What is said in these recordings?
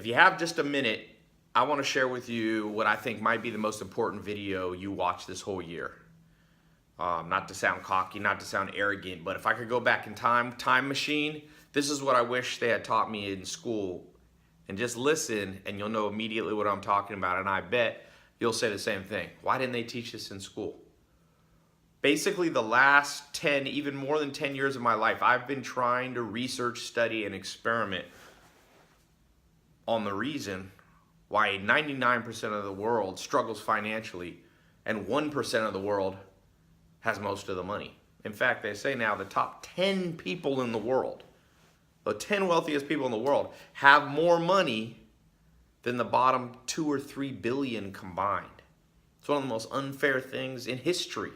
If you have just a minute, I want to share with you what I think might be the most important video you watch this whole year. Not to sound cocky, not to sound arrogant, but if I could go back in time machine, this is what I wish they had taught me in school. And just listen and you'll know immediately what I'm talking about. And I bet you'll say the same thing. Why didn't they teach this in school? Basically the last 10, even more than 10 years of my life, I've been trying to research, study, and experiment on the reason why 99% of the world struggles financially and 1% of the world has most of the money. In fact, they say now the top 10 people in the world, the 10 wealthiest people in the world, have more money than the bottom 2 or 3 billion combined. It's one of the most unfair things in history.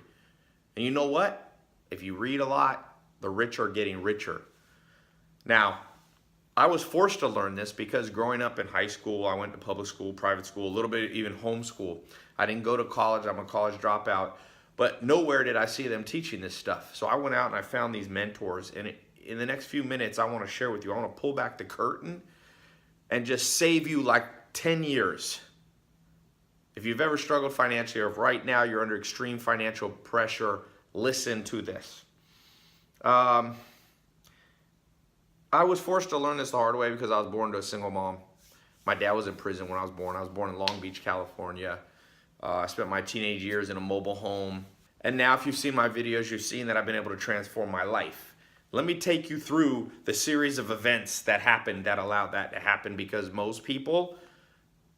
And you know what? If you read a lot, the rich are getting richer. Now, I was forced to learn this because growing up in high school, I went to public school, private school, a little bit even homeschool. I didn't go to college. I'm a college dropout. But nowhere did I see them teaching this stuff. So I went out and I found these mentors. And in the next few minutes, I want to share with you. I want to pull back the curtain and just save you like 10 years. If you've ever struggled financially, or if right now you're under extreme financial pressure, listen to this. I was forced to learn this the hard way because I was born to a single mom. My dad was in prison when I was born. I was born in Long Beach, California. I spent my teenage years in a mobile home. And now if you've seen my videos, you've seen that I've been able to transform my life. Let me take you through the series of events that happened that allowed that to happen, because most people,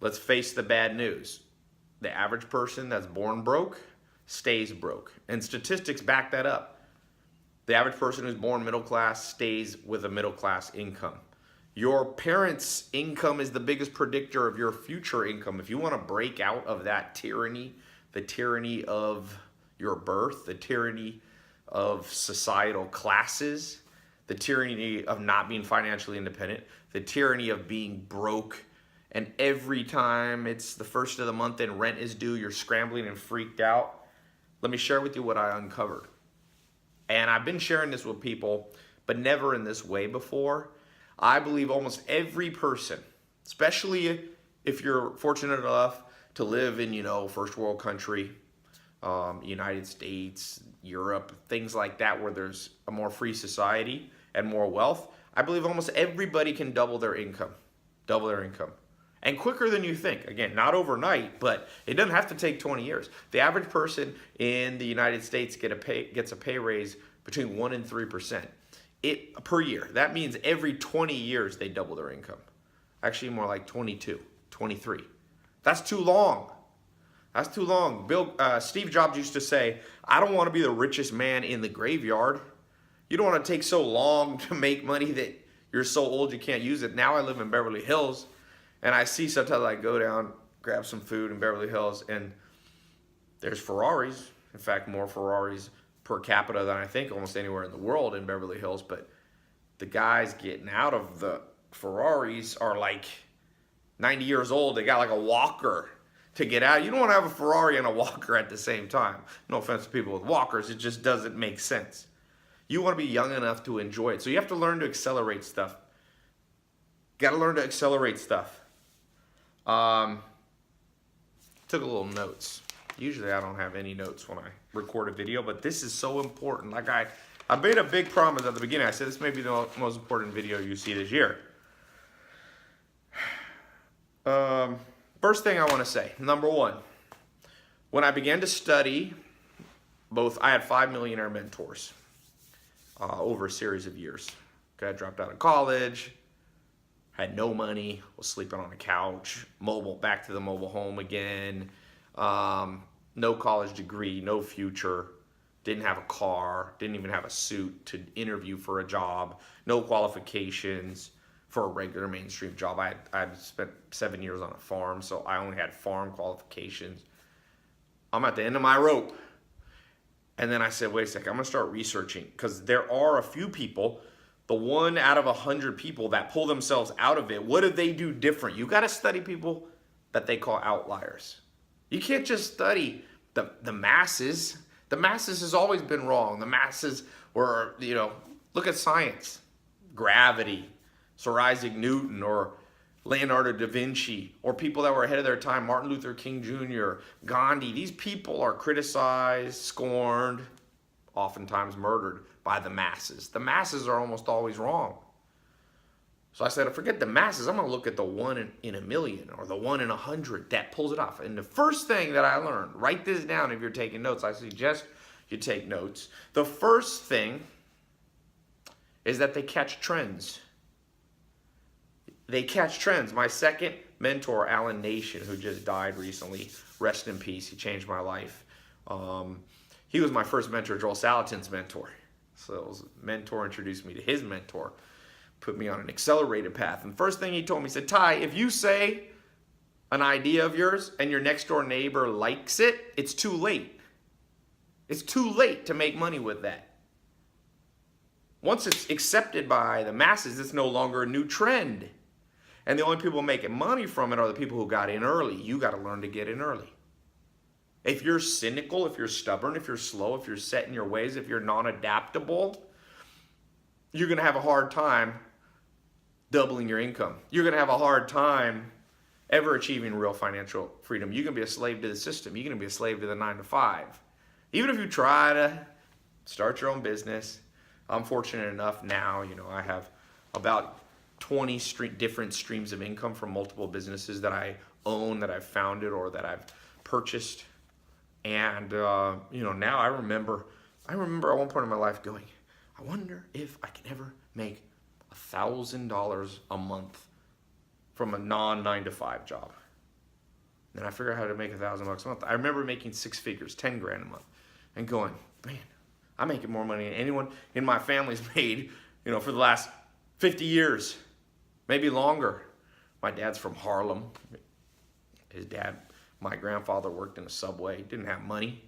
let's face the bad news. The average person that's born broke stays broke. And statistics back that up. The average person who's born middle class stays with a middle class income. Your parents' income is the biggest predictor of your future income. If you want to break out of that tyranny, the tyranny of your birth, the tyranny of societal classes, the tyranny of not being financially independent, the tyranny of being broke, and every time it's the first of the month and rent is due, you're scrambling and freaked out. Let me share with you what I uncovered. And I've been sharing this with people, but never in this way before. I believe almost every person, especially if you're fortunate enough to live in, first world country, United States, Europe, things like that, where there's a more free society and more wealth, I believe almost everybody can double their income. And quicker than you think. Again, not overnight, but it doesn't have to take 20 years. The average person in the United States gets a pay raise between 1% and 3% per year. That means every 20 years they double their income. Actually, more like 22, 23. That's too long. That's too long. Steve Jobs used to say, I don't want to be the richest man in the graveyard. You don't want to take so long to make money that you're so old you can't use it. Now I live in Beverly Hills. And I see sometimes I go down, grab some food in Beverly Hills, and there's Ferraris. In fact, more Ferraris per capita than I think almost anywhere in the world in Beverly Hills. But the guys getting out of the Ferraris are like 90 years old. They got like a walker to get out. You don't want to have a Ferrari and a walker at the same time. No offense to people with walkers. It just doesn't make sense. You want to be young enough to enjoy it. So you have to learn to accelerate stuff. Got to learn to accelerate stuff. Took a little notes. Usually I don't have any notes when I record a video, but this is so important. Like I made a big promise at the beginning. I said this may be the most important video you see this year. First thing I want to say, number one, when I began to study, I had 5 millionaire mentors over a series of years. Okay, I dropped out of college. Had no money, was sleeping on a couch, back to the mobile home again, no college degree, no future, didn't have a car, didn't even have a suit to interview for a job, no qualifications for a regular mainstream job. I had spent 7 years on a farm, so I only had farm qualifications. I'm at the end of my rope. And then I said, wait a second, I'm gonna start researching, because there are a few people, the 1 out of 100 people that pull themselves out of it. What do they do different? You got to study people that they call outliers. You can't just study the masses. The masses has always been wrong. The masses were, look at science, gravity, Sir Isaac Newton, or Leonardo da Vinci, or people that were ahead of their time, Martin Luther King Jr., Gandhi. These people are criticized, scorned, oftentimes murdered by the masses. The masses are almost always wrong. So I said, forget the masses. I'm going to look at the 1 in a million or the 1 in 100 that pulls it off. And the first thing that I learned, write this down if you're taking notes. I suggest you take notes. The first thing is that they catch trends. They catch trends. My second mentor, Alan Nation, who just died recently, rest in peace. He changed my life. He was my first mentor, Joel Salatin's mentor. So his mentor introduced me to his mentor, put me on an accelerated path. And the first thing he told me, he said, Ty, if you say an idea of yours and your next door neighbor likes it, it's too late. It's too late to make money with that. Once it's accepted by the masses, it's no longer a new trend. And the only people making money from it are the people who got in early. You got to learn to get in early. If you're cynical, if you're stubborn, if you're slow, if you're set in your ways, if you're non-adaptable, you're going to have a hard time doubling your income. You're going to have a hard time ever achieving real financial freedom. You're going to be a slave to the system. You're going to be a slave to the 9 to 5. Even if you try to start your own business, I'm fortunate enough now, I have about 20 different streams of income from multiple businesses that I own, that I've founded, or that I've purchased. And, now I remember at one point in my life going, I wonder if I can ever make $1,000 a month from a non-9 to 5 job. Then I figured out how to make $1,000 a month. I remember making 6 figures, 10 grand a month, and going, man, I'm making more money than anyone in my family's made, for the last 50 years, maybe longer. My dad's from Harlem. My grandfather worked in a Subway. He didn't have money.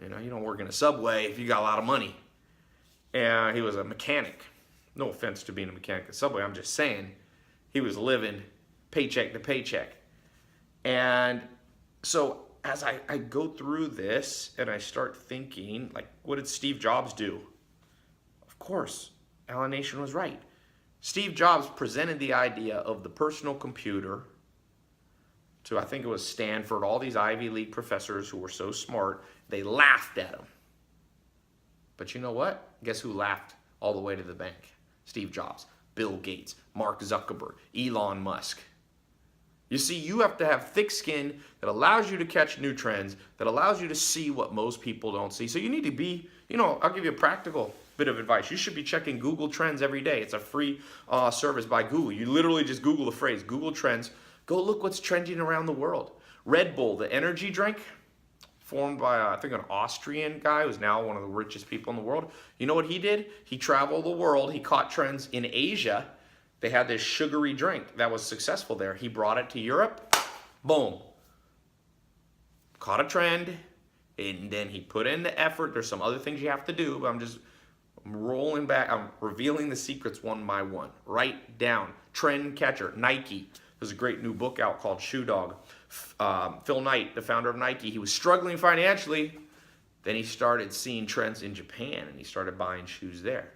You don't work in a Subway if you got a lot of money. And he was a mechanic. No offense to being a mechanic at Subway. I'm just saying he was living paycheck to paycheck. And so as I go through this and I start thinking, like, what did Steve Jobs do? Of course, Alan Nation was right. Steve Jobs presented the idea of the personal computer to, I think it was Stanford, all these Ivy League professors who were so smart, they laughed at him. But you know what? Guess who laughed all the way to the bank? Steve Jobs, Bill Gates, Mark Zuckerberg, Elon Musk. You see, you have to have thick skin that allows you to catch new trends, that allows you to see what most people don't see. So you need to be, I'll give you a practical bit of advice. You should be checking Google Trends every day. It's a free service by Google. You literally just Google the phrase, Google Trends. Go look what's trending around the world. Red Bull, the energy drink, formed by, I think, an Austrian guy who's now one of the richest people in the world. You know what he did? He traveled the world. He caught trends in Asia. They had this sugary drink that was successful there. He brought it to Europe. Boom. Caught a trend. And then he put in the effort. There's some other things you have to do, but I'm rolling back. I'm revealing the secrets one by one. Write down. Trend catcher. Nike. There's a great new book out called Shoe Dog. Phil Knight, the founder of Nike, he was struggling financially. Then he started seeing trends in Japan, and he started buying shoes there.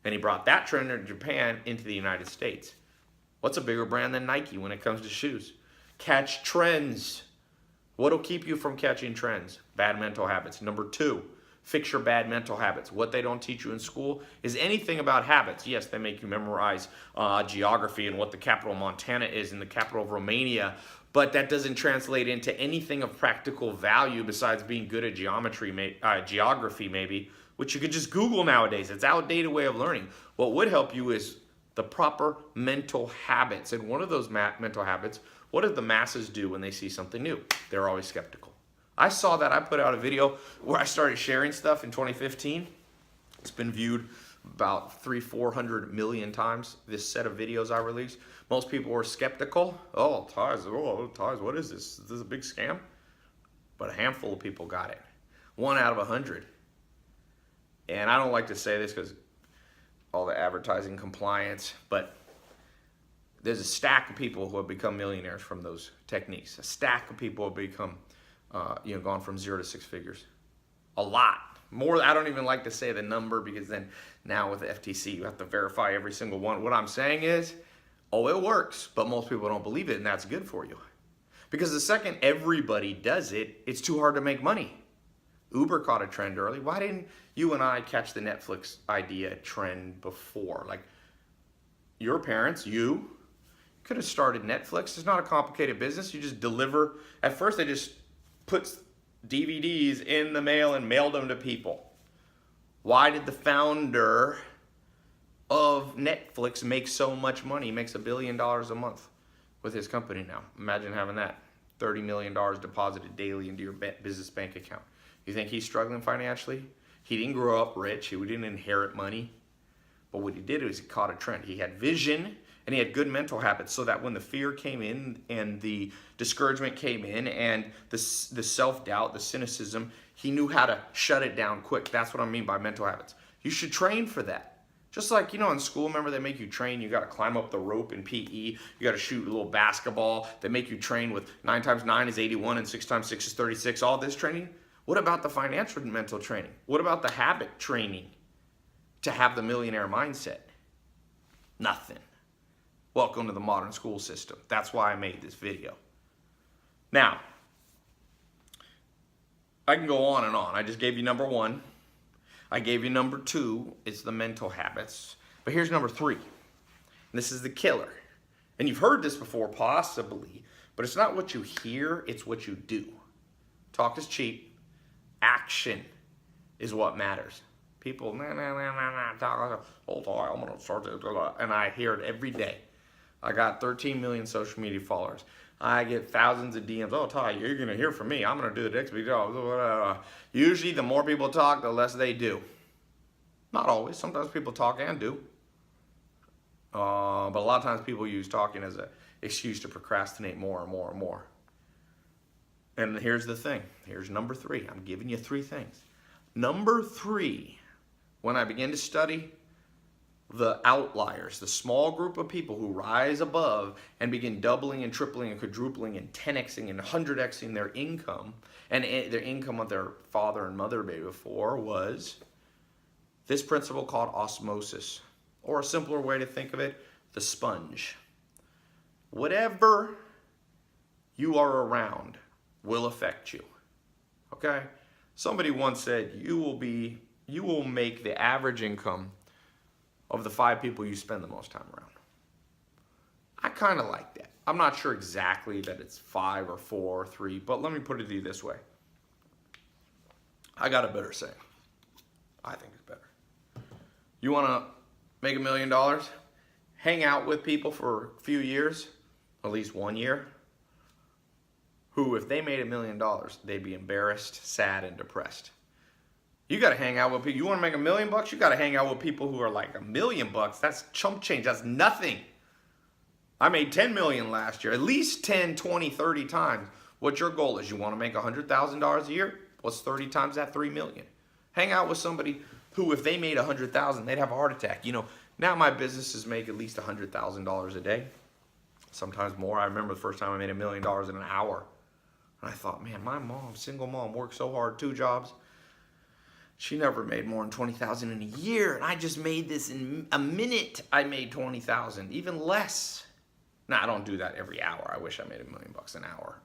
And he brought that trend in Japan into the United States. What's a bigger brand than Nike when it comes to shoes? Catch trends. What'll keep you from catching trends? Bad mental habits. Number 2, fix your bad mental habits. What they don't teach you in school is anything about habits. Yes, they make you memorize geography and what the capital of Montana is and the capital of Romania, but that doesn't translate into anything of practical value besides being good at geography maybe, which you could just Google nowadays. It's an outdated way of learning. What would help you is the proper mental habits. And one of those mental habits, what do the masses do when they see something new? They're always skeptical. I saw that. I put out a video where I started sharing stuff in 2015. It's been viewed about 300-400 million times, this set of videos I released. Most people were skeptical. Oh, Ties, what is this? Is this a big scam? But a handful of people got it. 1 out of 100. And I don't like to say this because all the advertising compliance, but there's a stack of people who have become millionaires from those techniques. A stack of people have become gone from 0 to 6 figures. A lot. More, I don't even like to say the number because then now with the FTC, you have to verify every single one. What I'm saying is Oh, it works, but most people don't believe it, and that's good for you. Because the second everybody does it, it's too hard to make money. Uber caught a trend early. Why didn't you and I catch the Netflix idea trend before? Like, your parents, you could have started Netflix. It's not a complicated business. You just deliver. At first, they just put DVDs in the mail and mailed them to people. Why did the founder of Netflix make so much money? He makes $1 billion a month with his company now. Imagine having that. $30 million deposited daily into your business bank account. You think he's struggling financially? He didn't grow up rich. He didn't inherit money. But what he did was he caught a trend. He had vision and he had good mental habits, so that when the fear came in and the discouragement came in and the self-doubt, the cynicism, he knew how to shut it down quick. That's what I mean by mental habits. You should train for that. Just like, in school, remember they make you train, you got to climb up the rope in PE, you got to shoot a little basketball, they make you train with 9 times 9 is 81 and 6 times 6 is 36, all this training. What about the financial and mental training? What about the habit training to have the millionaire mindset? Nothing. Welcome to the modern school system. That's why I made this video. Now, I can go on and on. I just gave you number 1. I gave you number 2. It's the mental habits. But here's number 3. And this is the killer. And you've heard this before, possibly, but it's not what you hear, it's what you do. Talk is cheap. Action is what matters. People, talk, hold on, I'm going to start this. And I hear it every day. I got 13 million social media followers. I get thousands of DMs. Oh, Ty, you're going to hear from me. I'm going to do the next video. Usually, the more people talk, the less they do. Not always. Sometimes people talk and do. But a lot of times people use talking as an excuse to procrastinate more and more and more. And here's the thing. Here's number 3. I'm giving you 3 things. Number 3, when I began to study the outliers, the small group of people who rise above and begin doubling and tripling and quadrupling and 10xing and 100xing their income, and their income of their father and mother made before, was this principle called osmosis, or a simpler way to think of it, the sponge. Whatever you are around will affect you. Okay? Somebody once said you will make the average income of the 5 people you spend the most time around. I kind of like that. I'm not sure exactly that it's 5 or 4 or 3, but let me put it to you this way. I got a better saying. I think it's better. You want to make $1 million? Hang out with people for a few years, at least 1 year, who, if they made $1 million, they'd be embarrassed, sad, and depressed. You got to hang out with people. You want to make $1 million? You got to hang out with people who are like $1 million. That's chump change. That's nothing. I made 10 million last year, at least 10, 20, 30 times. What your goal is? You want to make $100,000 a year? What's 30 times that? 3 million. Hang out with somebody who, if they made 100,000, they'd have a heart attack. Now my businesses make at least $100,000 a day, sometimes more. I remember the first time I made $1 million in an hour. And I thought, man, my mom, single mom, worked so hard, 2 jobs. She never made more than 20,000 in a year, and I just made this in a minute. I made 20,000, even less. Now, I don't do that every hour. I wish I made $1 million an hour,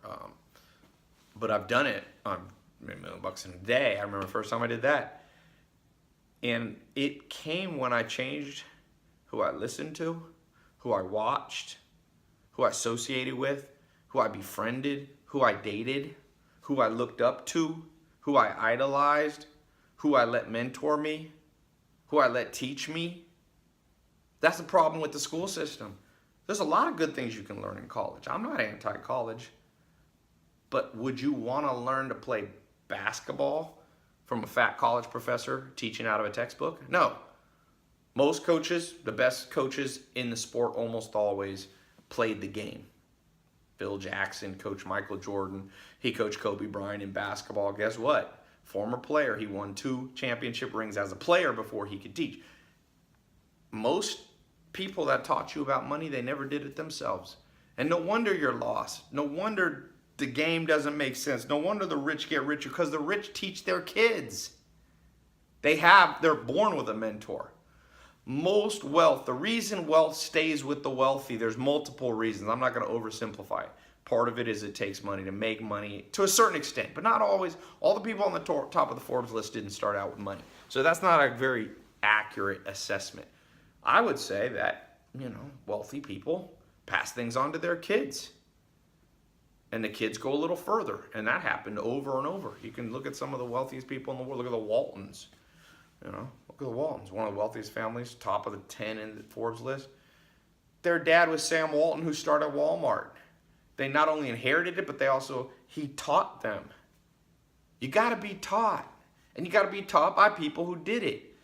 but I've done it. I made $1 million in a day. I remember the first time I did that, and it came when I changed who I listened to, who I watched, who I associated with, who I befriended, who I dated, who I looked up to, who I idolized, who I let mentor me, who I let teach me. That's the problem with the school system. There's a lot of good things you can learn in college. I'm not anti-college. But would you want to learn to play basketball from a fat college professor teaching out of a textbook? No. Most coaches, the best coaches in the sport, almost always played the game. Phil Jackson, Coach Michael Jordan, he coached Kobe Bryant in basketball. Guess what? Former player, he won 2 championship rings as a player before he could teach. Most people that taught you about money, they never did it themselves. And no wonder you're lost. No wonder the game doesn't make sense. No wonder the rich get richer, because the rich teach their kids. They're born with a mentor. Most wealth, the reason wealth stays with the wealthy, there's multiple reasons. I'm not going to oversimplify it. Part of it is it takes money to make money to a certain extent, but not always. All the people on the top of the Forbes list didn't start out with money. So that's not a very accurate assessment. I would say that, wealthy people pass things on to their kids. And the kids go a little further. And that happened over and over. You can look at some of the wealthiest people in the world. Look at the Waltons. Look at the Waltons, one of the wealthiest families, top of the 10 in the Forbes list. Their dad was Sam Walton, who started Walmart. They not only inherited it, but he taught them. You got to be taught. And you got to be taught by people who did it.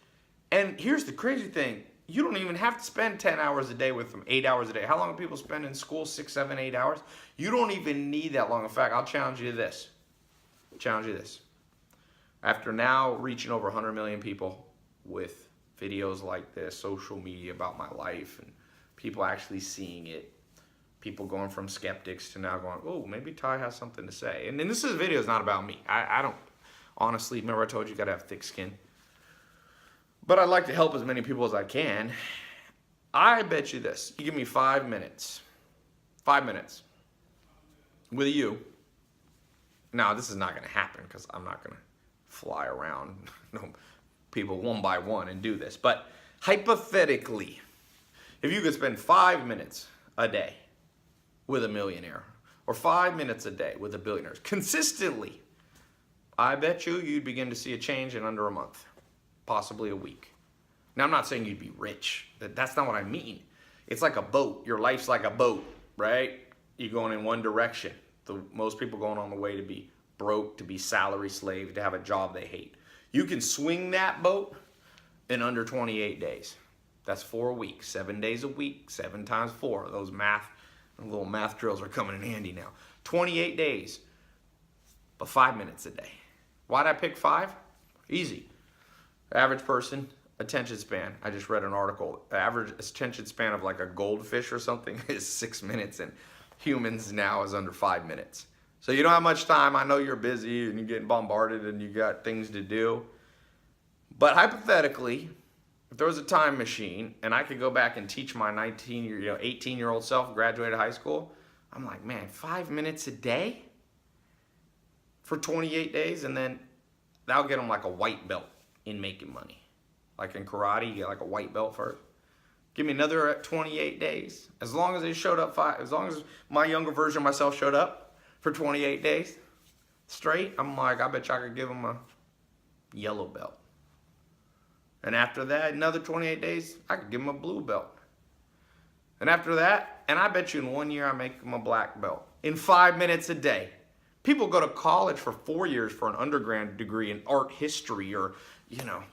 And here's the crazy thing. You don't even have to spend 10 hours a day with them, 8 hours a day. How long do people spend in school? 6, 7, 8 hours? You don't even need that long. In fact, I'll challenge you to this. After now reaching over 100 million people with videos like this, social media about my life, and people actually seeing it, people going from skeptics to now going, oh, maybe Ty has something to say. And this video is not about me. I don't, honestly, remember I told you got to have thick skin. But I'd like to help as many people as I can. I bet you this. You give me 5 minutes. 5 minutes. With you. Now, this is not going to happen because I'm not going to fly around people one by one and do this. But hypothetically, if you could spend 5 minutes a day with a millionaire or 5 minutes a day with a billionaire consistently, I bet you'd begin to see a change in under a month. Possibly a week. Now, I'm not saying you'd be rich. That's not what I mean. It's like a boat. Your life's like a boat, right? You're going in one direction. Most people going on the way to be broke, to be salary slave, to have a job they hate. You can swing that boat in under 28 days. That's 4 weeks, 7 days a week, 7 times 4. Those little math drills are coming in handy now. 28 days, but 5 minutes a day. Why'd I pick 5? Easy. Average person, attention span. I just read an article. The average attention span of like a goldfish or something is 6 minutes, and humans now is under 5 minutes. So you don't have much time. I know you're busy and you're getting bombarded and you got things to do. But hypothetically, if there was a time machine and I could go back and teach my 18-year-old self, graduated high school, I'm like, man, 5 minutes a day for 28 days, and then that'll get them like a white belt in making money. Like in karate, you get like a white belt first. Give me another 28 days. As long as they showed up as long as my younger version of myself showed up for 28 days straight, I'm like, I bet you I could give them a yellow belt. And after that, another 28 days, I could give them a blue belt. And after that, and I bet you in 1 year I make them a black belt. In 5 minutes a day. People go to college for 4 years for an undergrad degree in art history or,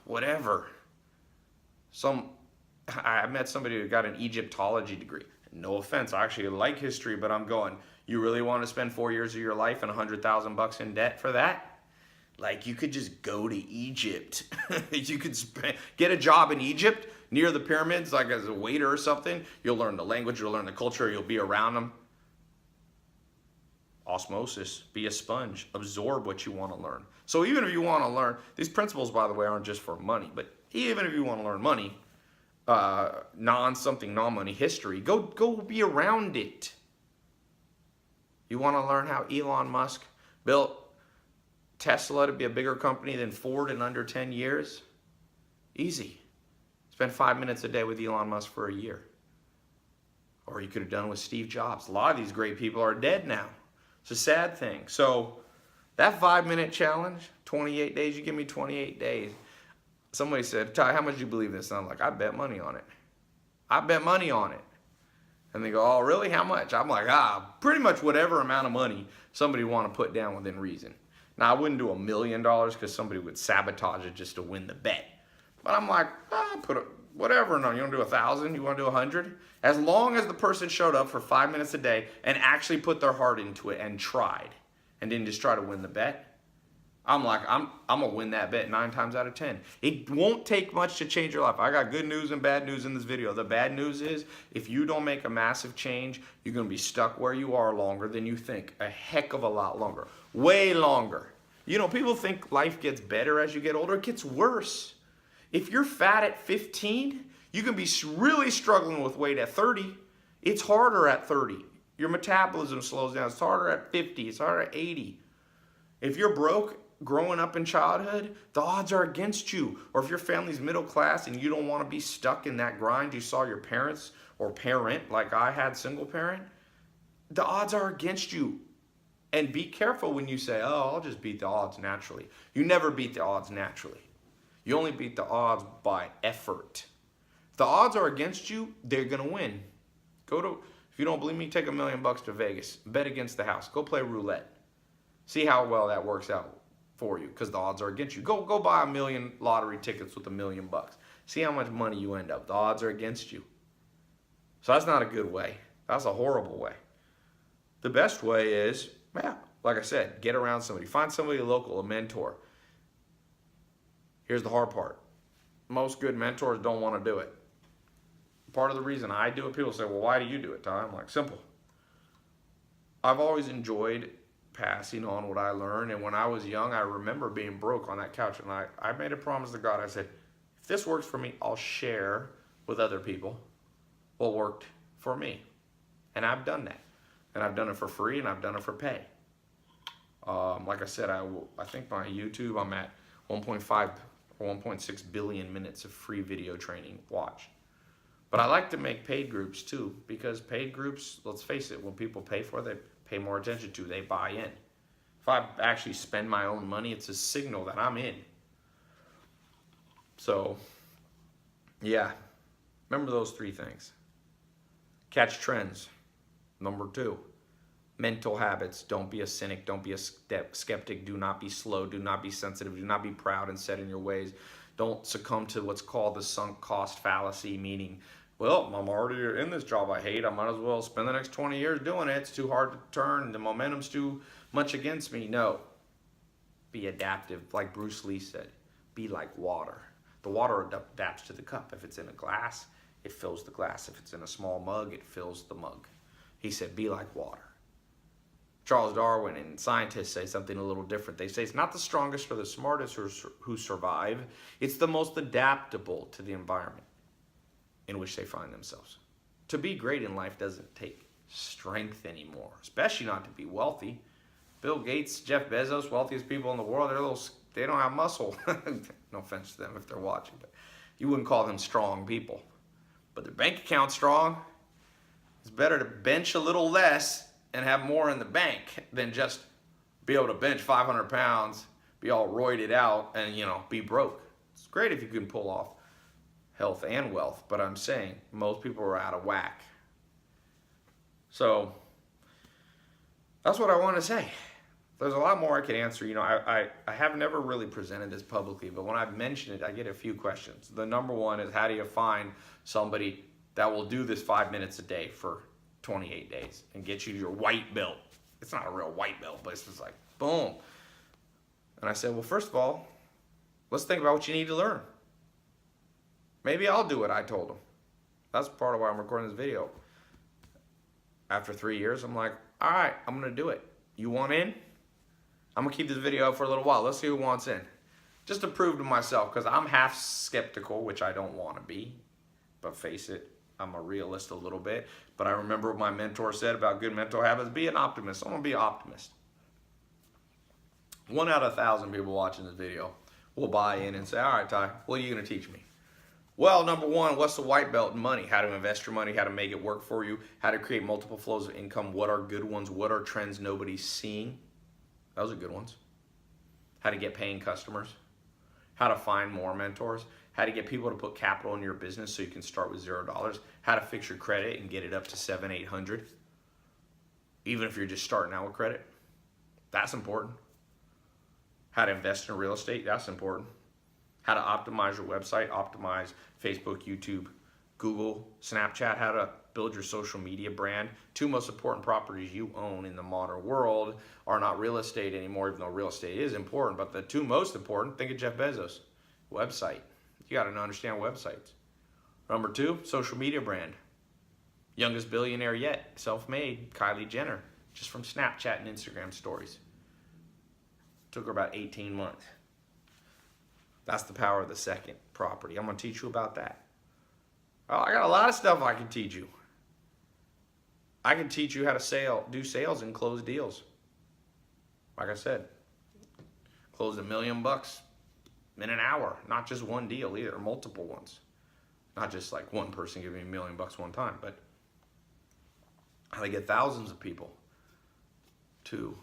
whatever. I met somebody who got an Egyptology degree. No offense, I actually like history, but I'm going, you really want to spend 4 years of your life and $100,000 in debt for that? Like, you could just go to Egypt. You could get a job in Egypt near the pyramids, like as a waiter or something. You'll learn the language, you'll learn the culture, you'll be around them. Osmosis, be a sponge, absorb what you want to learn. So even if you want to learn, these principles, by the way, aren't just for money, but even if you want to learn money, non-money history, go be around it. You want to learn how Elon Musk built Tesla to be a bigger company than Ford in under 10 years? Easy. Spend 5 minutes a day with Elon Musk for a year. Or you could have done with Steve Jobs. A lot of these great people are dead now. It's a sad thing. So that 5 minute challenge, 28 days, you give me 28 days. Somebody said, Ty, how much do you believe in this? And I'm like, I bet money on it. I bet money on it. And they go, oh, really? How much? I'm like, pretty much whatever amount of money somebody want to put down within reason. Now, I wouldn't do $1 million because somebody would sabotage it just to win the bet. But I'm like, whatever. No, you want to do 1,000? You want to do 100? As long as the person showed up for 5 minutes a day and actually put their heart into it and tried and didn't just try to win the bet, I'm like, I'm going to win that bet 9 times out of 10. It won't take much to change your life. I got good news and bad news in this video. The bad news is if you don't make a massive change, you're going to be stuck where you are longer than you think. A heck of a lot longer. Way longer. People think life gets better as you get older. It gets worse. If you're fat at 15, You can be really struggling with weight at 30. It's harder at 30. Your metabolism slows down. It's harder at 50. It's harder at 80. If you're broke growing up in childhood, the odds are against you. Or if your family's middle class and you don't want to be stuck in that grind, you saw your parents or parent, like I had, single parent, the odds are against you. And be careful when you say, oh, I'll just beat the odds naturally. You never beat the odds naturally. You only beat the odds by effort. If the odds are against you, they're going to win. If you don't believe me, take $1 million to Vegas. Bet against the house. Go play roulette. See how well that works out for you, because the odds are against you. Go buy 1 million lottery tickets with $1 million. See how much money you end up. The odds are against you. So that's not a good way. That's a horrible way. The best way is, like I said, get around somebody. Find somebody local, a mentor. Here's the hard part. Most good mentors don't want to do it. Part of the reason I do it, people say, well, why do you do it, Ty? I'm like, simple. I've always enjoyed passing on what I learned. And when I was young, I remember being broke on that couch. And I made a promise to God. I said, if this works for me, I'll share with other people what worked for me. And I've done that. And I've done it for free, and I've done it for pay. Like I said, I think my YouTube, I'm at 1.5 or 1.6 billion minutes of free video training watched. But I like to make paid groups too, because paid groups, let's face it, when people pay for it, they pay more attention to, they buy in. If I actually spend my own money, it's a signal that I'm in. So, yeah, remember those 3 things. Catch trends. Number 2, mental habits. Don't be a cynic. Don't be a skeptic. Do not be slow. Do not be sensitive. Do not be proud and set in your ways. Don't succumb to what's called the sunk cost fallacy, meaning, well, I'm already in this job I hate. I might as well spend the next 20 years doing it. It's too hard to turn. The momentum's too much against me. No. Be adaptive. Like Bruce Lee said, be like water. The water adapts to the cup. If it's in a glass, it fills the glass. If it's in a small mug, it fills the mug. He said, be like water. Charles Darwin and scientists say something a little different. They say it's not the strongest or the smartest who survive. It's the most adaptable to the environment in which they find themselves. To be great in life doesn't take strength anymore, especially not to be wealthy. Bill Gates, Jeff Bezos, wealthiest people in the world, they don't have muscle. No offense to them if they're watching, but you wouldn't call them strong people. But their bank account's strong. It's better to bench a little less and have more in the bank than just be able to bench 500 pounds, be all roided out, and, be broke. It's great if you can pull off health and wealth, but I'm saying most people are out of whack. So that's what I want to say. There's a lot more I could answer. I have never really presented this publicly, but when I've mentioned it, I get a few questions. The number one is, how do you find somebody that will do this 5 minutes a day for 28 days and get you your white belt? It's not a real white belt, but it's just like, boom. And I said, well, first of all, let's think about what you need to learn. Maybe I'll do it, I told him. That's part of why I'm recording this video. After 3 years, I'm like, all right, I'm going to do it. You want in? I'm going to keep this video up for a little while. Let's see who wants in. Just to prove to myself, because I'm half skeptical, which I don't want to be. But face it, I'm a realist a little bit. But I remember what my mentor said about good mental habits. Be an optimist. I'm going to be an optimist. 1 out of 1,000 people watching this video will buy in and say, all right, Ty, what are you going to teach me? Well, number 1, what's the white belt in money? How to invest your money, how to make it work for you, how to create multiple flows of income, what are good ones, what are trends nobody's seeing? Those are good ones. How to get paying customers, how to find more mentors, how to get people to put capital in your business so you can start with $0, how to fix your credit and get it up to 700, 800, even if you're just starting out with credit. That's important. How to invest in real estate, that's important. How to optimize your website, optimize Facebook, YouTube, Google, Snapchat, how to build your social media brand. 2 most important properties you own in the modern world are not real estate anymore, even though real estate is important, but the 2 most important, think of Jeff Bezos, website. You got to understand websites. Number 2, social media brand. Youngest billionaire yet, self-made, Kylie Jenner, just from Snapchat and Instagram stories. Took her about 18 months. That's the power of the second property. I'm going to teach you about that. Well, I got a lot of stuff I can teach you. I can teach you how to do sales and close deals. Like I said, close $1 million in an hour. Not just one deal either, multiple ones. Not just like one person giving me $1 million one time, but how to get thousands of people to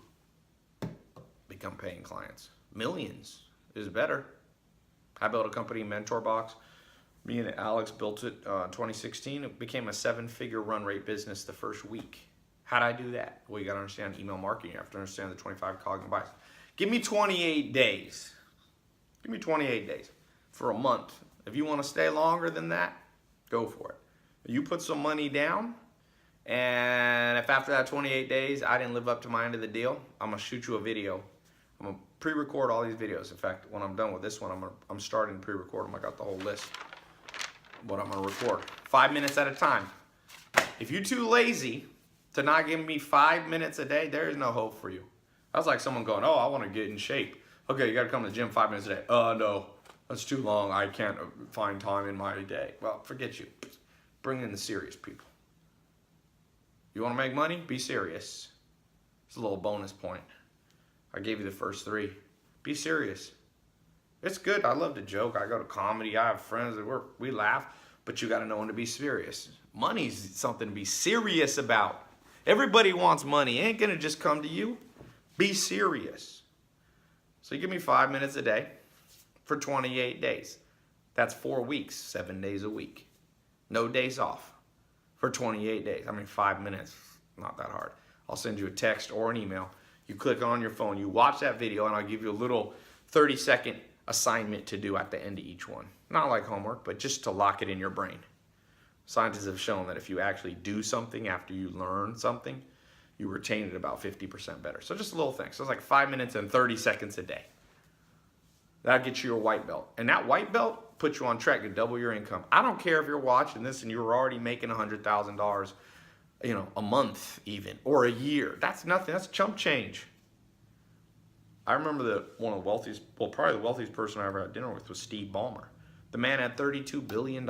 become paying clients. Millions is better. I built a company, MentorBox. Me and Alex built it in 2016. It became a 7-figure run rate business the first week. How'd I do that? Well, you got to understand email marketing. You have to understand the 25 cognitive bias. Give me 28 days. Give me 28 days for a month. If you want to stay longer than that, go for it. You put some money down, and if after that 28 days I didn't live up to my end of the deal, I'm going to shoot you a video. I'm going to pre-record all these videos. In fact, when I'm done with this one, I'm starting to pre-record them. I got the whole list of what I'm going to record. 5 minutes at a time. If you're too lazy to not give me 5 minutes a day, there is no hope for you. That's like someone going, oh, I want to get in shape. Okay, you got to come to the gym 5 minutes a day. No, that's too long. I can't find time in my day. Well, forget you. Bring in the serious people. You want to make money? Be serious. It's a little bonus point. I gave you the first 3. Be serious. It's good. I love to joke. I go to comedy. I have friends that we laugh, but you got to know when to be serious. Money's something to be serious about. Everybody wants money. It ain't going to just come to you. Be serious. So you give me 5 minutes a day for 28 days. That's 4 weeks, 7 days a week. No days off for 28 days. I mean, 5 minutes, not that hard. I'll send you a text or an email. You click on your phone, you watch that video, and I'll give you a little 30-second assignment to do at the end of each one. Not like homework, but just to lock it in your brain. Scientists have shown that if you actually do something after you learn something, you retain it about 50% better. So just a little thing. So it's like 5 minutes and 30 seconds a day. That'll get you your white belt. And that white belt puts you on track to double your income. I don't care if you're watching this and you're already making $100,000, a month even, or a year. That's nothing. That's chump change. I remember that one of the wealthiest, probably the wealthiest person I ever had dinner with was Steve Ballmer. The man had $32 billion.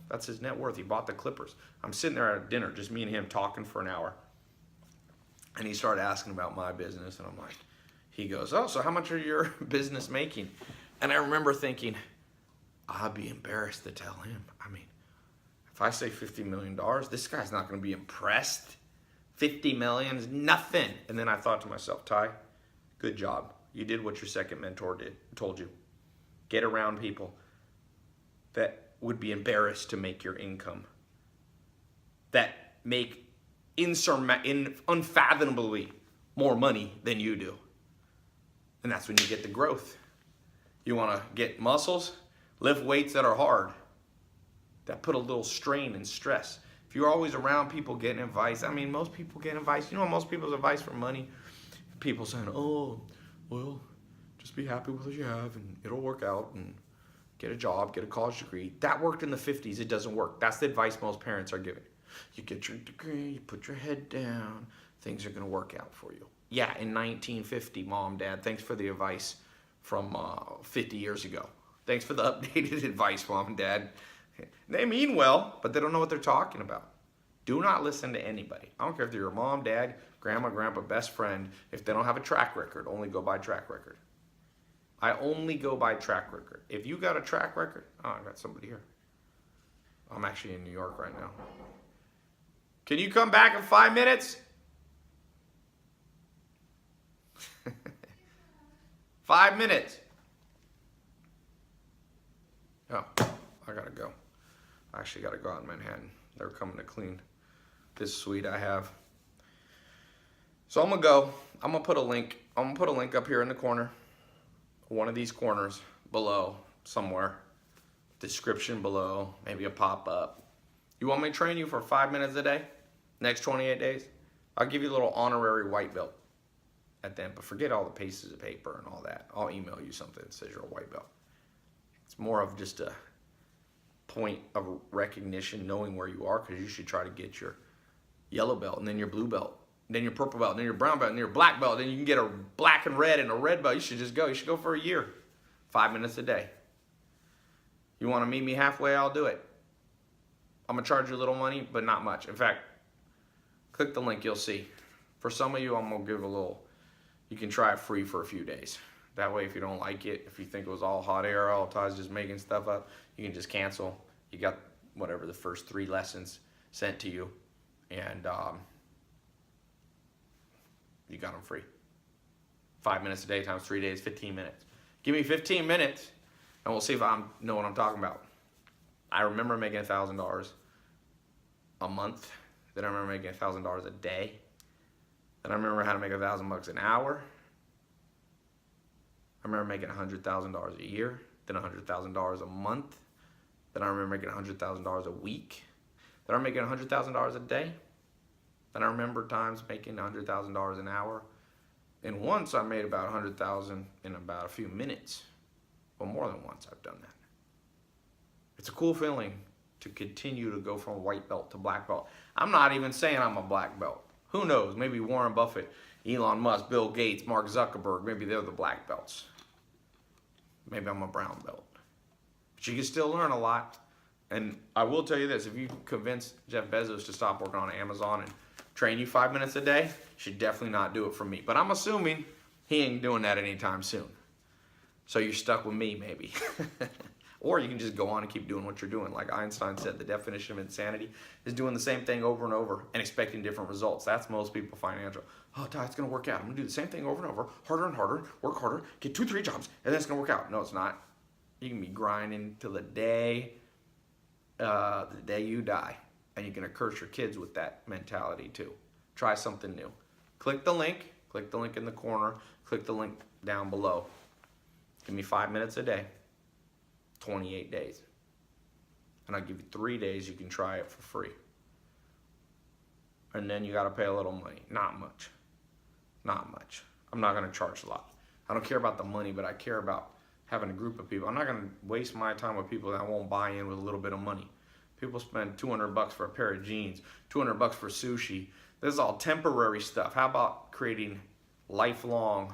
That's his net worth. He bought the Clippers. I'm sitting there at dinner, just me and him talking for an hour. And he started asking about my business, and I'm like, he goes, oh, so how much are your business making? And I remember thinking, I'd be embarrassed to tell him. I mean, if I say $50 million, this guy's not going to be impressed. 50 million is nothing. And then I thought to myself, Ty, good job. You did what your second mentor told you. Get around people that would be embarrassed to make your income, that make unfathomably more money than you do. And that's when you get the growth. You want to get muscles? Lift weights that are hard, that put a little strain and stress. If you're always around people getting advice, I mean, most people get advice. You know most people's advice for money? People saying, oh, well, just be happy with what you have and it'll work out, and get a job, get a college degree. That worked in the 50s. It doesn't work. That's the advice most parents are giving. You get your degree, you put your head down, things are going to work out for you. Yeah, in 1950, Mom, Dad, thanks for the advice from 50 years ago. Thanks for the updated advice, Mom and Dad. They mean well, but they don't know what they're talking about. Do not listen to anybody. I don't care if they're your mom, dad, grandma, grandpa, best friend. If they don't have a track record, only go by track record. I only go by track record. If you got a track record, oh, I got somebody here. I'm actually in New York right now. Can you come back in 5 minutes? 5 minutes. Oh, I gotta go. I actually gotta go out in Manhattan. They're coming to clean this suite I have. So I'm gonna go. I'm gonna put a link. I'm gonna put a link up here in the corner. One of these corners below somewhere. Description below. Maybe a pop-up. You want me to train you for 5 minutes a day? Next 28 days? I'll give you a little honorary white belt at the end. But forget all the pieces of paper and all that. I'll email you something that says you're a white belt. It's more of just a point of recognition, knowing where you are, because you should try to get your yellow belt and then your blue belt, then your purple belt, then your brown belt, and your black belt. Then you can get a black and red and a red belt. You should just go. You should go for a year. 5 minutes a day. You want to meet me halfway? I'll do it. I'm gonna charge you a little money, but not much. In fact, click the link, you'll see. For some of you, I'm gonna give a little, you can try it free for a few days. That way, if you don't like it, if you think it was all hot air, all Todd's just making stuff up, you can just cancel. You got whatever the first 3 lessons sent to you, and you got them free. 5 minutes a day times 3 days, 15 minutes. Give me 15 minutes, and we'll see if I know what I'm talking about. I remember making $1,000 a month. Then I remember making $1,000 a day. Then I remember how to make $1,000 an hour. I remember making $100,000 a year, then $100,000 a month. Then I remember making $100,000 a week. Then I'm making $100,000 a day. Then I remember times making $100,000 an hour. And once I made about $100,000 in about a few minutes. Well, more than once I've done that. It's a cool feeling to continue to go from white belt to black belt. I'm not even saying I'm a black belt. Who knows? Maybe Warren Buffett, Elon Musk, Bill Gates, Mark Zuckerberg, maybe they're the black belts. Maybe I'm a brown belt. But you can still learn a lot. And I will tell you this, if you convince Jeff Bezos to stop working on Amazon and train you 5 minutes a day, you should definitely not do it for me. But I'm assuming he ain't doing that anytime soon. So you're stuck with me, maybe. Or you can just go on and keep doing what you're doing. Like Einstein said, the definition of insanity is doing the same thing over and over and expecting different results. That's most people financial. Oh, Ty, it's going to work out. I'm going to do the same thing over and over, harder and harder, work harder, get 2, 3 jobs, and then it's going to work out. No, it's not. You can be grinding till the day you die. And you're going to curse your kids with that mentality too. Try something new. Click the link in the corner, click the link down below. Give me 5 minutes a day. 28 days. And I'll give you 3 days you can try it for free. And then you got to pay a little money. Not much. Not much. I'm not going to charge a lot. I don't care about the money, but I care about having a group of people. I'm not going to waste my time with people that won't buy in with a little bit of money. People spend $200 for a pair of jeans, $200 for sushi. This is all temporary stuff. How about creating lifelong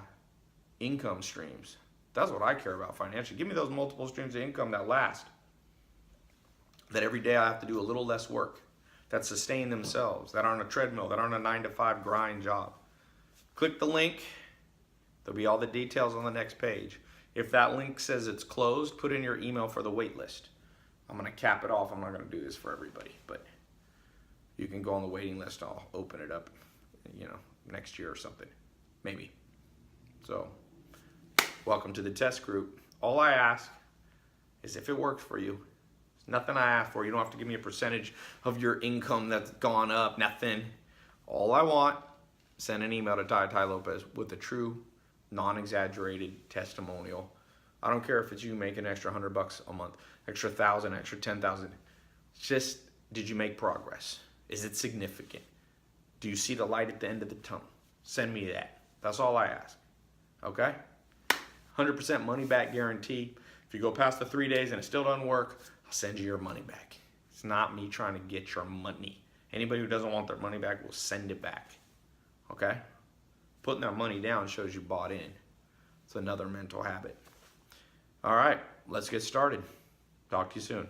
income streams? That's what I care about financially. Give me those multiple streams of income that last. That every day I have to do a little less work. That sustain themselves. That aren't a treadmill. That aren't a 9-to-5 grind job. Click the link. There'll be all the details on the next page. If that link says it's closed, put in your email for the wait list. I'm going to cap it off. I'm not going to do this for everybody. But you can go on the waiting list. I'll open it up, next year or something. Maybe. So, welcome to the test group. All I ask is if it works for you. It's nothing I ask for. You don't have to give me a percentage of your income that's gone up. Nothing. All I want, send an email to Ty Lopez with a true, non-exaggerated testimonial. I don't care if it's you making an extra $100 a month, extra 1,000, extra 10,000. Just, did you make progress? Is it significant? Do you see the light at the end of the tunnel? Send me that. That's all I ask. Okay? 100% money back guarantee. If you go past the 3 days and it still doesn't work, I'll send you your money back. It's not me trying to get your money. Anybody who doesn't want their money back will send it back. Okay? Putting that money down shows you bought in. It's another mental habit. All right, let's get started. Talk to you soon.